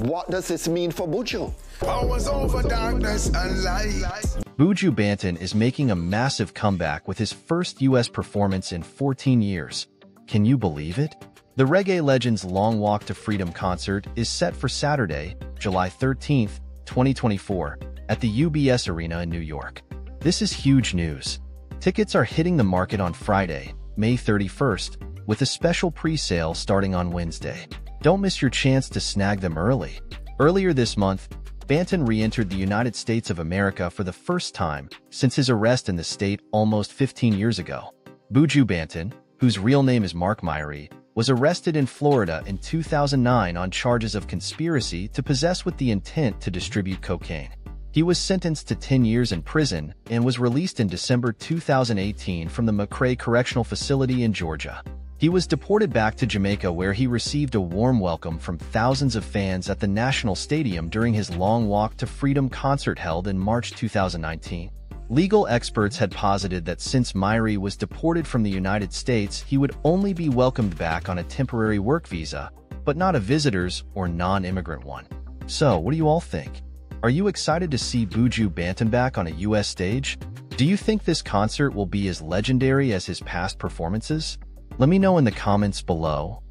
What does this mean for Buju? Powers over darkness and light. Buju Banton is making a massive comeback with his first U.S. performance in 14 years. Can you believe it? The reggae legend's Long Walk to Freedom concert is set for Saturday, July 13, 2024, at the UBS Arena in New York. This is huge news. Tickets are hitting the market on Friday, May 31st, with a special pre-sale starting on Wednesday. Don't miss your chance to snag them early. Earlier this month, Banton re-entered the United States of America for the first time since his arrest in the state almost 15 years ago. Buju Banton, whose real name is Mark Myrie, was arrested in Florida in 2009 on charges of conspiracy to possess with the intent to distribute cocaine. He was sentenced to 10 years in prison and was released in December 2018 from the McRae Correctional Facility in Georgia. He was deported back to Jamaica, where he received a warm welcome from thousands of fans at the National Stadium during his Long Walk to Freedom concert held in March 2019. Legal experts had posited that since Myrie was deported from the United States, he would only be welcomed back on a temporary work visa, but not a visitor's or non-immigrant one. So, what do you all think? Are you excited to see Buju Banton back on a U.S. stage? Do you think this concert will be as legendary as his past performances? Let me know in the comments below.